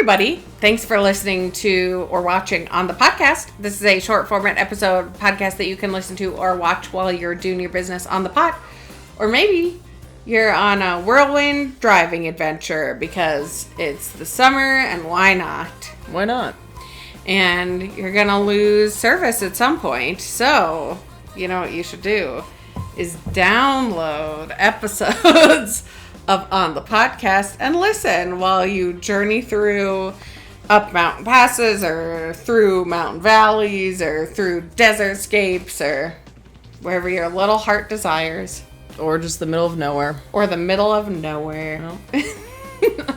everybody. Thanks for listening to or watching on the podcast. This is a short format episode podcast that you can listen to or watch while you're doing your business on the pot. Or maybe you're on a whirlwind driving adventure because it's the summer and why not? Why not? And you're going to lose service at some point. So, you know what you should do is download episodes of On the Podcast and listen while you journey through up mountain passes or through mountain valleys or through desertscapes or wherever your little heart desires. Or just the middle of nowhere. Or the middle of nowhere. No.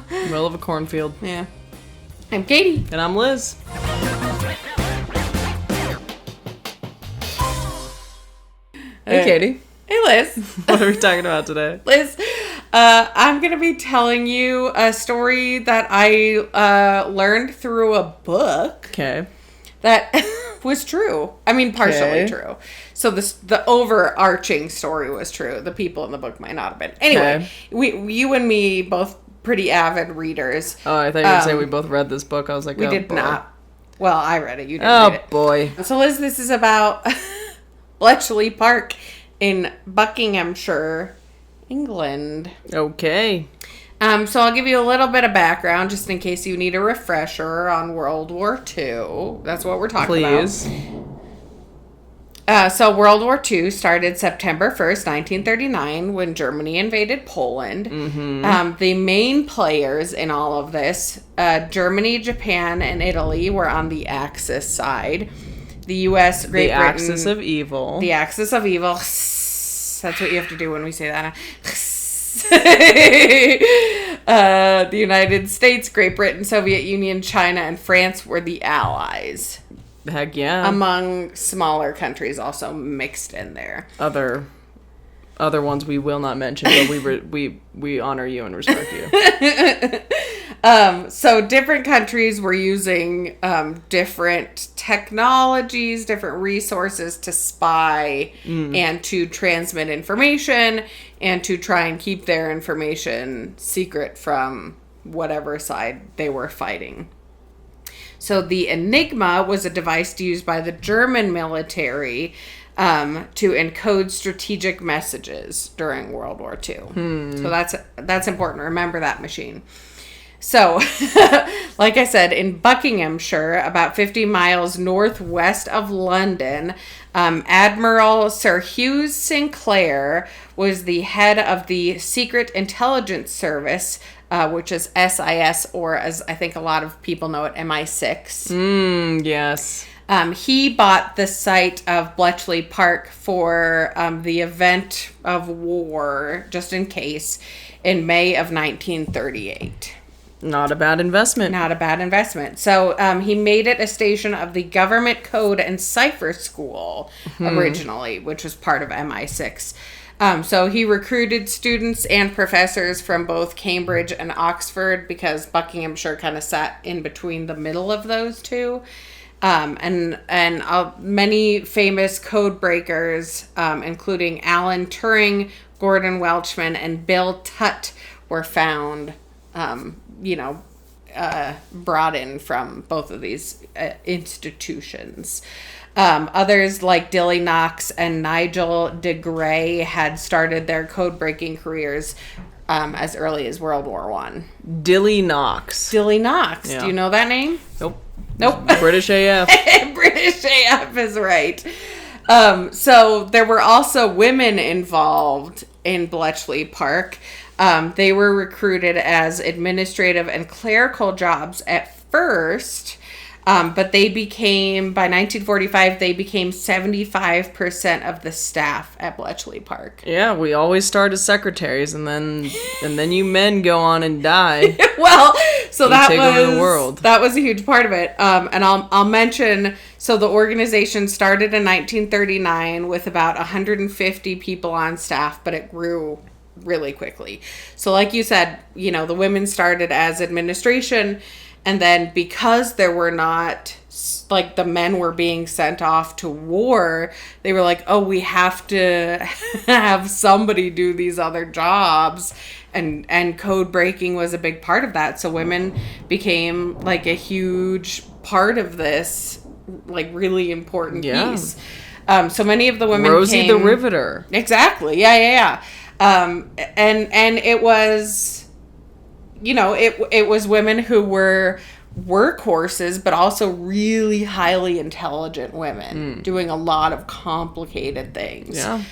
Middle of a cornfield. Yeah. I'm Katie. And I'm Liz. Hey, Katie. Hey, Liz. What are we talking about today? Liz, I'm going to be telling you a story that I learned through a book. Okay. That was true. I mean, partially true. So the overarching story was true. The people in the book might not have been. Anyway, you and me, both pretty avid readers. Oh, I thought you were going to say we both read this book. I was like, we did boy. not. Well, I read it. You didn't read it. Oh, boy. So, Liz, this is about Bletchley Park in Buckinghamshire, England. Okay. So I'll give you a little bit of background just in case you need a refresher on World War II. That's what we're talking Please. about. So World War II started September 1st, 1939, when Germany invaded Poland. Mm-hmm. The main players in all of this, Germany, Japan, and Italy, were on the Axis side. The U.S., Great Britain... The axis of evil. The axis of evil. That's what you have to do when we say that. The United States, Great Britain, Soviet Union, China, and France were the allies. Heck yeah. Among smaller countries also mixed in there. Other ones we will not mention, but we honor you and respect you. So different countries were using different technologies, different resources to spy and to transmit information and to try and keep their information secret from whatever side they were fighting. So the Enigma was a device used by the German military to encode strategic messages during World War II. So that's important. Remember that machine. So, like I said, in Buckinghamshire, about 50 miles northwest of London, Admiral Sir Hugh Sinclair was the head of the Secret Intelligence Service, which is SIS, or as I think a lot of people know it, MI6. Yes. He bought the site of Bletchley Park for the event of war, just in case, in May of 1938. Not a bad investment. Not a bad investment. So he made it a station of the Government Code and Cipher School originally, which was part of MI6. So he recruited students and professors from both Cambridge and Oxford because Buckinghamshire kind of sat in between the middle of those two. And many famous code breakers, including Alan Turing, Gordon Welchman, and Bill Tutt, were found brought in from both of these institutions. Others like Dilly Knox and Nigel de Grey had started their code-breaking careers as early as World War I. Dilly Knox. Dilly Knox. Yeah. Do you know that name? Nope. British AF. British AF is right. So there were also women involved in Bletchley Park. They were recruited as administrative and clerical jobs at first, but by 1945, they became 75% of the staff at Bletchley Park. Yeah, we always start as secretaries, and then you men go on and die. Well, so that take over the world. That was a huge part of it. And I'll mention, so the organization started in 1939 with about 150 people on staff, but it grew really quickly. So like you said, the women started as administration, and then because there were not like the men were being sent off to war, they were like, oh, we have to have somebody do these other jobs. And code breaking was a big part of that. So women became like a huge part of this, like really important piece. So many of the women Rosie the Riveter. Exactly. Yeah. And it was, you know, it was women who were workhorses, but also really highly intelligent women doing a lot of complicated things. Yeah.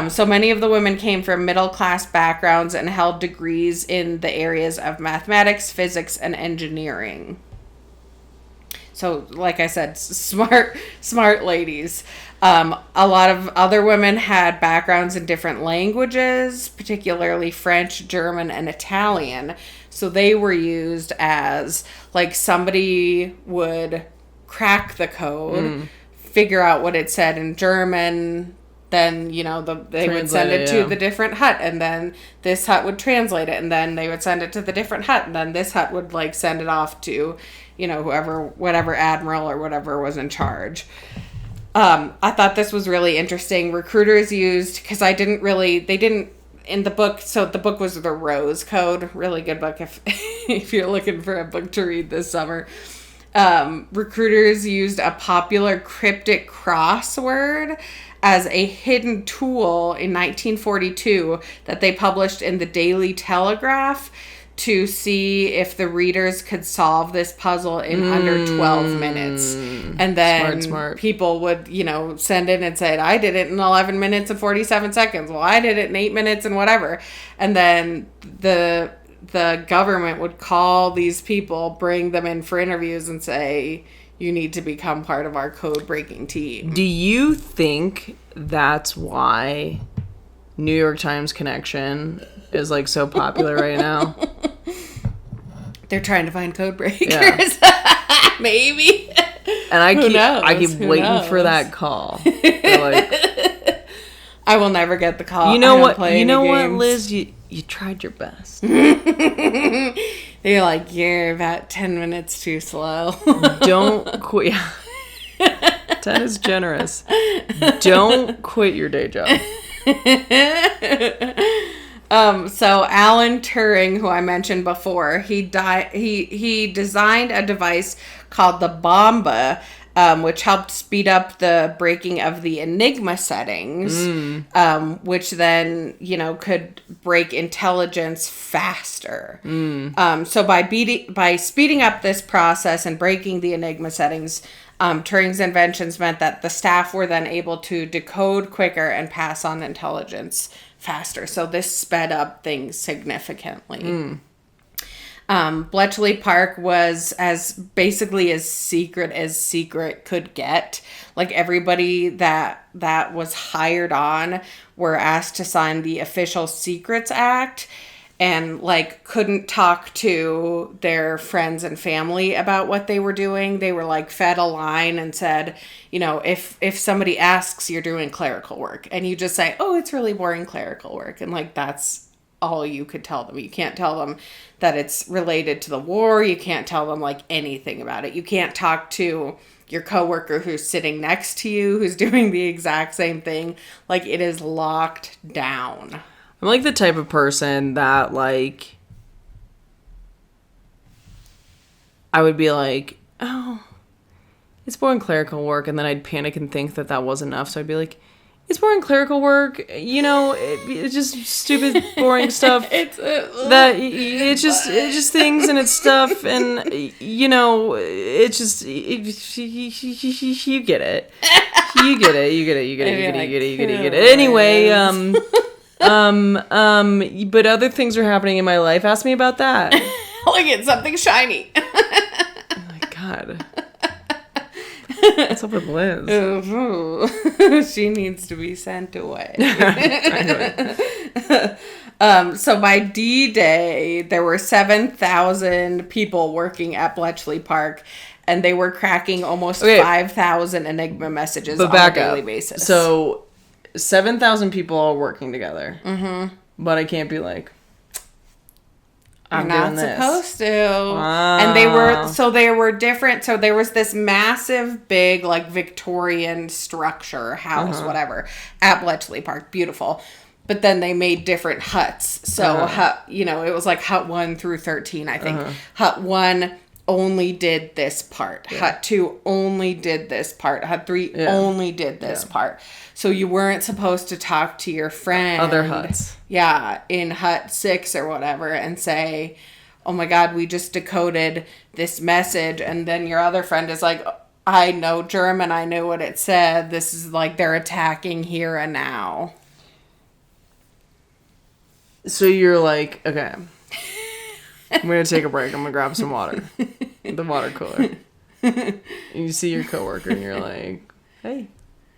So many of the women came from middle-class backgrounds and held degrees in the areas of mathematics, physics, and engineering. So, like I said, smart ladies. A lot of other women had backgrounds in different languages, particularly French, German, and Italian. So they were used as, like, somebody would crack the code, figure out what it said in German, then, you know, they would send it to the different hut, and then this hut would translate it, and then they would send it to the different hut, and then this hut would, like, send it off to, you know, whatever admiral or whatever was in charge. I thought this was really interesting. Recruiters used, because they didn't, in the book, so the book was the Rose Code, really good book if you're looking for a book to read this summer. Recruiters used a popular cryptic crossword as a hidden tool in 1942 that they published in the Daily Telegraph to see if the readers could solve this puzzle in under 12 minutes. And then smart. People would, you know, send in and say, I did it in 11 minutes and 47 seconds. Well, I did it in 8 minutes and whatever. And then the government would call these people, bring them in for interviews and say, you need to become part of our code breaking team. Do you think that's why New York Times Connection is like so popular right now? They're trying to find code breakers. Yeah. Maybe. And I keep waiting for that call. Like, I will never get the call. You know what? You know what, Liz? You tried your best. They're like, you're about 10 minutes too slow. Don't quit. 10 is generous. Don't quit your day job. So Alan Turing, who I mentioned before, he designed a device called the Bomba, which helped speed up the breaking of the Enigma settings, which then, you know, could break intelligence faster. So by speeding up this process and breaking the Enigma settings, Turing's inventions meant that the staff were then able to decode quicker and pass on intelligence faster. So this sped up things significantly. Bletchley Park was as secret could get. Like, everybody that was hired on were asked to sign the Official Secrets Act, and like couldn't talk to their friends and family about what they were doing. They were like fed a line and said, you know, if somebody asks, you're doing clerical work, and you just say, oh, it's really boring clerical work, and like that's all you could tell them. You can't tell them that it's related to the war. You can't tell them like anything about it. You can't talk to your coworker who's sitting next to you who's doing the exact same thing. Like, it is locked down. I'm like the type of person that, like, I would be like, oh, it's boring clerical work, and then I'd panic and think that wasn't enough, so I'd be like, it's boring clerical work, you know, it's just stupid, boring stuff. It's just things and it's stuff, and, you know, it's just, you get it. You get it. Anyway, but other things are happening in my life. Ask me about that. Look at something shiny. Oh my God. What's up with Liz? She needs to be sent away. So by D-Day, there were 7,000 people working at Bletchley Park, and they were cracking almost 5,000 Enigma messages on a daily basis. So 7,000 people all working together. Mm-hmm. But I can't be like, You're not supposed to. Wow. And they were different. So there was this massive, big, like Victorian structure, house, whatever, at Bletchley Park. Beautiful. But then they made different huts. So, it was like hut 1 through 13, I think. Hut 1 only did this part. Yeah. Hut 2 only did this part. Hut 3 only did this part. So you weren't supposed to talk to your friend. Other huts. Yeah, in hut 6 or whatever and say, oh my God, we just decoded this message. And then your other friend is like, I know German. I knew what it said. This is like they're attacking here and now. So you're like, okay, I'm going to take a break. I'm going to grab some water. The water cooler. And you see your coworker and you're like, hey,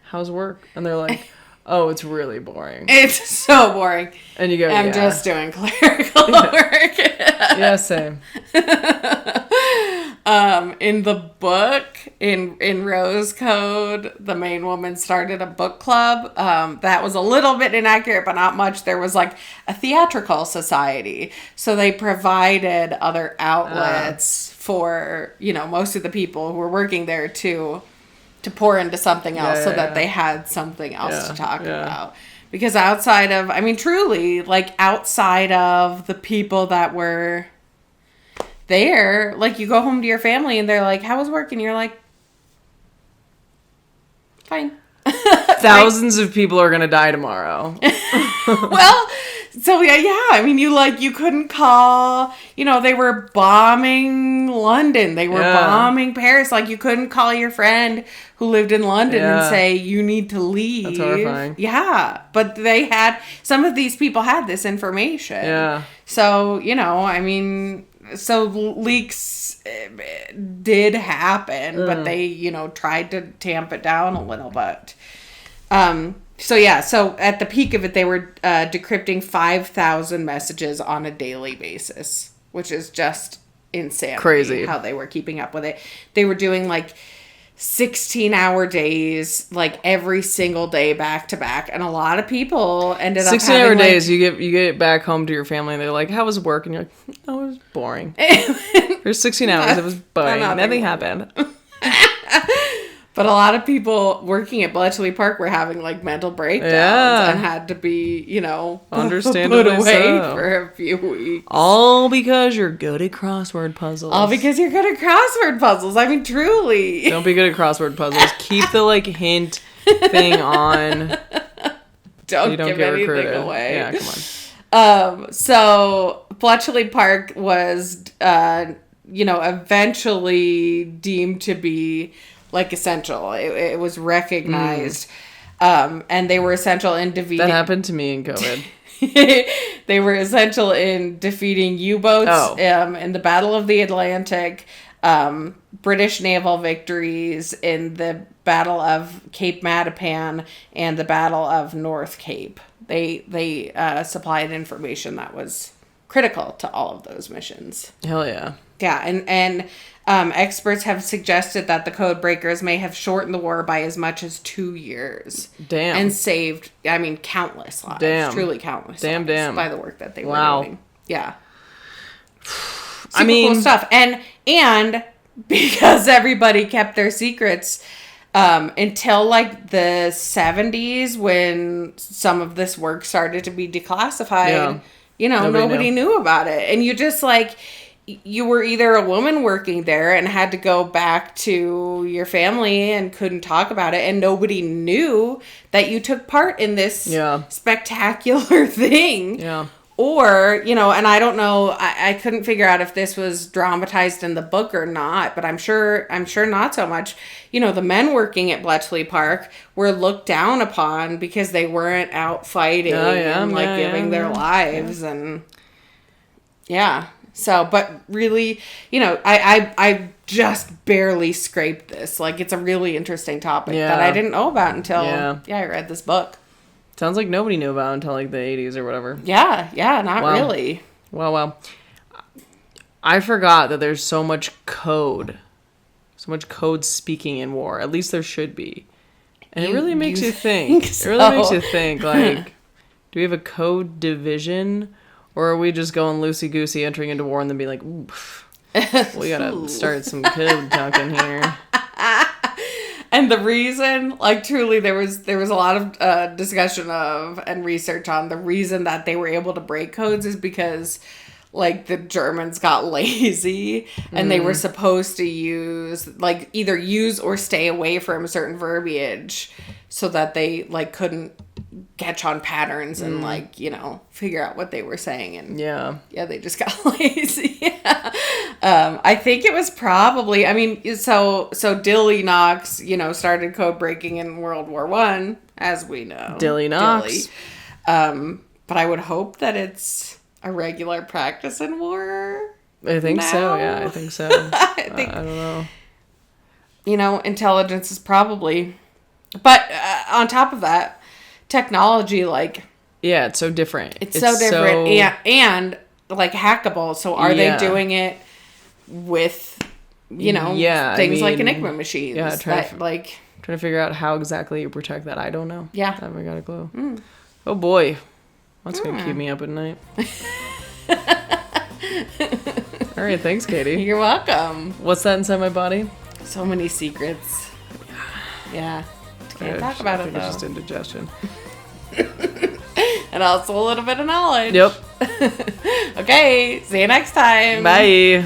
how's work? And they're like, oh, it's really boring. It's so boring. And you go, I'm just doing clerical work. Yeah, same. In the book, in Rose Code, the main woman started a book club. That was a little bit inaccurate, but not much. There was like a theatrical society. So they provided other outlets for, most of the people who were working there to pour into something else that they had something else to talk about. Because outside of, truly, like outside of the people that were there, like you go home to your family and they're like, how was work? And you're like, fine. Thousands of people are going to die tomorrow. Well, so you couldn't call, they were bombing London. They were bombing Paris. Like you couldn't call your friend who lived in London and say, you need to leave. That's horrifying. Yeah. But some of these people had this information. Yeah. So, so leaks did happen, but they, tried to tamp it down a little bit. So at the peak of it, they were decrypting 5,000 messages on a daily basis, which is just insanity. Crazy. How they were keeping up with it. They were doing like 16-hour days, like every single day back to back, and a lot of people ended up 16-hour days. You get back home to your family, and they're like, "How was work?" And you're like, "Oh, it was boring." For 16 hours, it was boring. Nothing happened. But a lot of people working at Bletchley Park were having like mental breakdowns and had to be, understandably put away so. For a few weeks. All because you're good at crossword puzzles. All because you're good at crossword puzzles. Truly. Don't be good at crossword puzzles. Keep the hint thing on. Don't give anything away. Yeah, come on. So Bletchley Park was, eventually deemed to be like essential. It was recognized. And they were essential in defeating... That happened to me in COVID. They were essential in defeating U-boats in the Battle of the Atlantic, British naval victories in the Battle of Cape Matapan and the Battle of North Cape. They supplied information that was critical to all of those missions. Hell yeah. Yeah, and experts have suggested that the code breakers may have shortened the war by as much as 2 years. Damn. And saved, countless lives. Damn. Truly countless lives. Damn. By the work that they were doing. Yeah. Super cool stuff. And because everybody kept their secrets until like the 70s when some of this work started to be declassified, nobody knew about it. And you just you were either a woman working there and had to go back to your family and couldn't talk about it, and nobody knew that you took part in this spectacular thing. Yeah. Or, and I don't know, I couldn't figure out if this was dramatized in the book or not, but I'm sure not so much. The men working at Bletchley Park were looked down upon because they weren't out fighting and giving their lives and So, but really, I just barely scraped this. It's a really interesting topic that I didn't know about until I read this book. Sounds like nobody knew about it until the 80s or whatever. Yeah, not really. Well. I forgot that there's so much code speaking in war. At least there should be. And it really makes you think. So? It really makes you think, do we have a code division? Or are we just going loosey-goosey, entering into war, and then be like, ooh, we gotta start some code talking here. And the reason, like, truly, there was a lot of discussion of and research on the reason that they were able to break codes is because, like, the Germans got lazy and they were supposed to use, like, either use or stay away from certain verbiage so that they, like, couldn't catch on patterns and, like, you know, figure out what they were saying. And yeah, they just got lazy. I think it was probably, I mean, so Dilly Knox, you know, started code breaking in World War I, as we know. Dilly Knox. But I would hope that it's a regular practice in war. I think now. so, yeah, I think so. I think, I don't know. You know, intelligence is probably, but on top of that, technology, like, yeah, it's so different. It's so different and like hackable. So are they doing it with, you know, things like Enigma machines? Yeah, trying to figure out how exactly you protect that. I don't know. Yeah, I haven't got a clue. Oh boy, that's gonna keep me up at night. All right, thanks, Katie. You're welcome. What's that inside my body? So many secrets. Yeah. Can't talk about it, though. It's just indigestion. And also a little bit of knowledge. Yep. Okay, see you next time. Bye.